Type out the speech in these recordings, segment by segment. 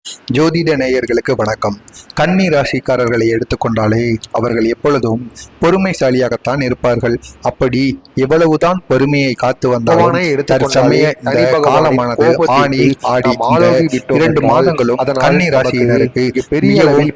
ஜோதிட நேயர்களுக்கு வணக்கம். கன்னி ராசிக்காரர்களை எடுத்துக்கொண்டாலே அவர்கள் எப்பொழுதும் பொறுமைசாலியாகத்தான் இருப்பார்கள். அப்படி எவ்வளவுதான் பொறுமையை காத்து வந்தாலும் தற்சமய இந்த காலமானது ஆணி ஆடி இந்த 2 மாதங்களும் கன்னி ராசியினருக்கு மிகவும்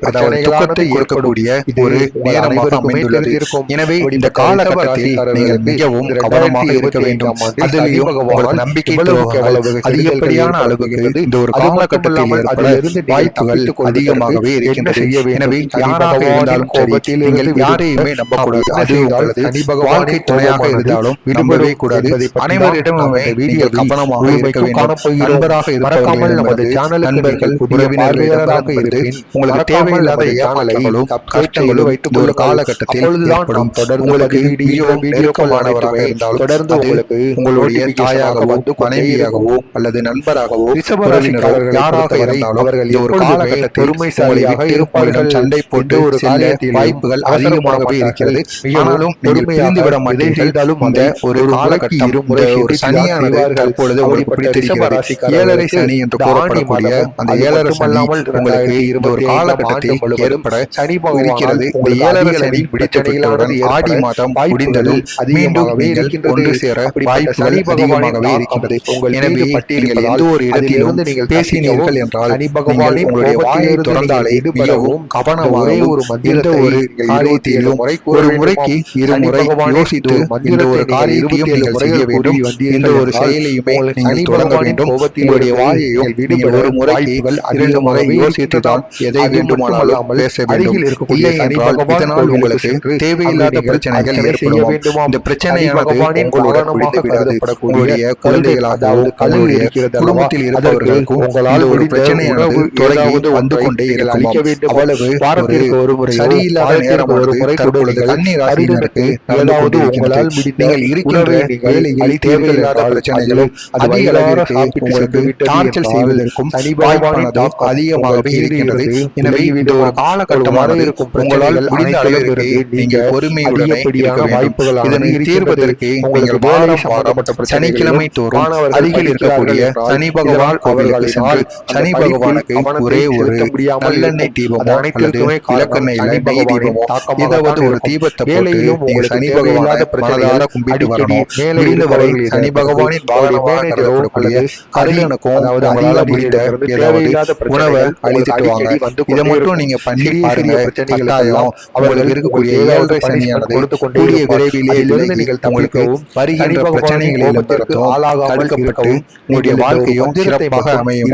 துக்கத்தை கொடுக்கக்கூடிய ஒரு நேரமாக அமைந்துள்ளது. எனவே இந்த காலகட்டத்தில் நீங்கள் மிகவும் கவனமாக இருக்க வேண்டும். அதிலேயும் உங்களுக்கு நம்பிக்கை துரோகங்கள் அதிகப்படியான அளவுக்கு இந்த ஒரு காலகட்டத்தில் ஏற்பட வாய்ப்புகள் அதிகமாகவே இருக்கின்றது. எனவே யாராக இருந்தாலும் சரி, நீங்கள் யாரையுமே நம்பக்கூடாது. அது உங்களது வாழ்க்கை துணையாக இருந்தாலும் நம்பவே கூடாது. அனைவரிடமுமே நீங்கள் கவனமாக இருக்க வேண்டும். நண்பராக இருப்பவர்கள் நண்பர்கள் உறவினர்களாக இருந்து உங்களுக்கு தேவையில்லாத ஏமாற்றங்களும் கஷ்டங்களும் வைத்துக் ஒரு காலகட்டத்தில் ஏற்படும். உங்களுக்கு மிகவும் நெருக்கமானவராக இருந்தாலும் தொடர்ந்து உங்களுக்கு உங்களுடைய தாயாகவோ மனைவியாகவோ அல்லது நண்பராகவோ உறவினர்கள் யாராக இருந்தாலும் அவர்கள் ஒரு காலகட்டத்தில் பொறுமைசாலியாக இருப்பார்கள். சண்டை போட்டு ஒரு காரியத்தில் வாய்ப்புகள் அதிகமாகவே இருக்கிறது. ஆனாலும் நீங்கள் பிரிந்துவிட மாட்டீர்கள். இந்த ஒரு காலகட்டம் ஒரு சனியானது தற்பொழுது உங்களுக்கு பிடித்திருக்கிறது. 7.5 சனி என்று கூறப்படக்கூடிய அந்த 7.5 சனி உங்களுக்கு இந்த ஒரு காலகட்டத்தில் ஏற்பட இருக்கிறது. இந்த 7.5 சனி பிடித்தவுடன் ஆடி மாதம் முடிந்ததும் மீண்டும் நீங்கள் ஒன்று சேர வாய்ப்புகள் அதிகமாகவே இருக்கிறது. எனவே நீங்கள் எந்த ஒரு இடத்திலும் பேசினீர்கள் என்றால் உங்களுடைய வாயை திறந்தாலே மிகவும் கவனமாக எந்த ஒரு காரியத்திலும் ஒரு முறைக்கு இருமுறை யோசித்து இந்த ஒரு காரியத்தையும் நீங்கள் செய்ய வேண்டும். எந்த ஒரு செயலையுமே நீங்கள் தொடங்க வேண்டும். உங்களுடைய வாயையும் நீங்கள் ஒரு முறைக்கு 2 முறை யோசித்துதான் எதை வேண்டுமானாலும் பேச வேண்டும். இல்லை என்றால் இதனால் உங்களுக்கு தேவையில்லாத பிரச்சனைகள் ஏற்படும். இந்த பிரச்சனையானது உங்களுடன் முடிந்து விடாது. உங்களுடைய குழந்தைகளாகவும் உங்களுடைய குடும்பத்தில் இருப்பவர்களுக்கும் இந்த ஒரு பிரச்சனையானது தொடங்கி வந்து கொண்டே இருக்கும். அவ்வளவு சரியில்லாத நேரமானது தற்பொழுது கன்னி ராசியினருக்கு நடந்து கொண்டிருக்கிறது. நீங்கள் இருக்கின்ற வேலையில் தேவையில்லாத பிரச்சனைகளும் அதிக அளவிற்கு உங்களுக்கு டார்ச்சர் செய்வதற்கும் வாய்ப்பானது அதிகமாகவே இருக்கின்றது. எனவே இந்த ஒரு காலகட்டமானது உங்களால் முடிந்த அளவிற்கு நீங்கள் பொறுமையுடனே இருக்க வேண்டும். இதனை தீர்வதற்கு நீங்கள் வாரம் சனிக்கிழமை தோறும் அருகில் இருக்கக்கூடிய சனி பகவான் கோவிலுக்கு சென்று சனி பகவானுக்கு ஒரே ஒரு நல்லெண்ணெய் தீபமோ அல்லது விளக்கெண்ணெயில நெய் தீபமோ ஏதாவது ஒரு தீபத்தை போட்டு சனி பகவானை மனதார கும்பிட்டு வரணும். முடிந்தவரை சனி பகவானின் வாகனமாக கருதப்படக்கூடிய கரியனுக்கும் உங்களால முடிந்த ஏதாவது உணவை அளித்துட்டு வாங்க. இதை மட்டும் நீங்க பண்ணி பாருங்க. கட்டாயம் உங்களுக்கு இருக்கக்கூடிய 7.5 சனியானது கூடிய விரைவிலே நீங்கள் உங்களுக்கு வருகின்ற பிரச்சனைகளிலும் தடுக்கப்பட்டு உங்களுடைய வாழ்க்கையும் சிறப்பாக அமையும்.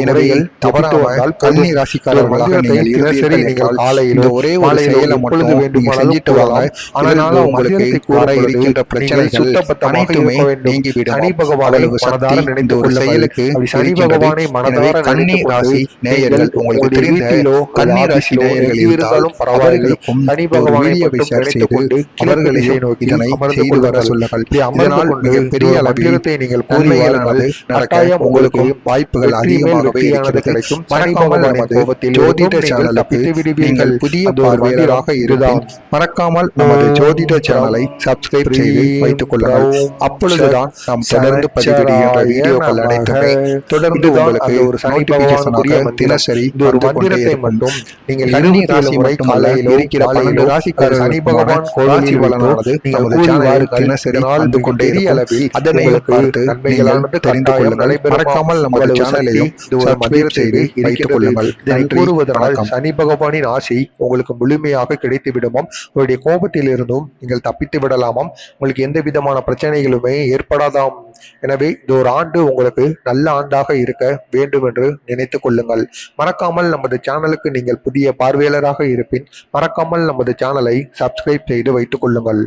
எனவே தவறாமல் கன்னி ராசிக்காரர்களாக நீங்கள் இருக்கிறீர்கள். இந்த ஒரே ஒரு செயலை மட்டும் நீங்க செஞ்சிட்டு வாங்க. அதனால உங்களுக்கு வர இருக்கின்ற பிரச்சனைகள் அனைத்துமே நீங்கிவிடும். அவ்வளவு சக்தி இந்த ஒரு செயலுக்கு இருக்கின்றது. எனவே கன்னி ராசி நேயர்கள், உங்களுக்கு தெரிந்த கன்னி ராசி நேயர்கள் இருந்தாலும் அவர்களுக்கும் ஒரு வீடியோவை ஷேர் செய்து அவர்களையும் இதனை செய்து வர சொல்லுங்கள். இதனால் மிகப்பெரிய அளவில் நன்மைகளானது நடக்க உங்களுக்கு வாய்ப்புகள் அதிகமாகவே இருக்கிறது. மறக்காமல் நமது ஜோதிட சேனலுக்கு நீங்கள் புதிய பார்வையாளராக இருந்தால் மறக்காமல் நமது ஜோதிட சேனலை சப்ஸ்கிரைப் செய்து வைத்துக் கொள்ளுங்கள். அப்பொழுதுதான் நாம் தொடர்ந்து பதிவிடுகின்ற வீடியோக்கள் அனைத்துமே தொடர்ந்து உங்களுக்கு ஒரு நோட்டிபிகேஷனாக தினசரி வந்து கொண்டே இருக்கும். நீங்கள் கன்னி ராசி மட்டுமல்ல, இருக்கிற 12 ராசிக்காரர் சனி பகவான் ராசி பலனானது நமது சேனலில் தினசரி வந்து கொண்டே இருக்கும். அதனை பார்த்து நீங்கள் தெரிந்து கொள்ளுங்கள். மறக்காமல் நமது சேனலையும் சப்ஸ்கிரைப் செய்து வைத்துக் கொள்ளுங்கள். கூறுவதனால் சனி பகவானின் ஆசை உங்களுக்கு முழுமையாக கிடைத்து விடுமாம். உங்களுடைய கோபத்தில் இருந்தும் நீங்கள் தப்பித்து விடலாமாம். உங்களுக்கு எந்த விதமான பிரச்சனைகளுமே ஏற்படாதாம். எனவே இந்த ஒரு ஆண்டு உங்களுக்கு நல்ல ஆண்டாக இருக்க வேண்டும் என்று நினைத்துக் கொள்ளுங்கள். மறக்காமல் நமது சேனலுக்கு நீங்கள் புதிய பார்வையாளராக இருப்பின் மறக்காமல் நமது சேனலை சப்ஸ்கிரைப் செய்து வைத்துக் கொள்ளுங்கள்.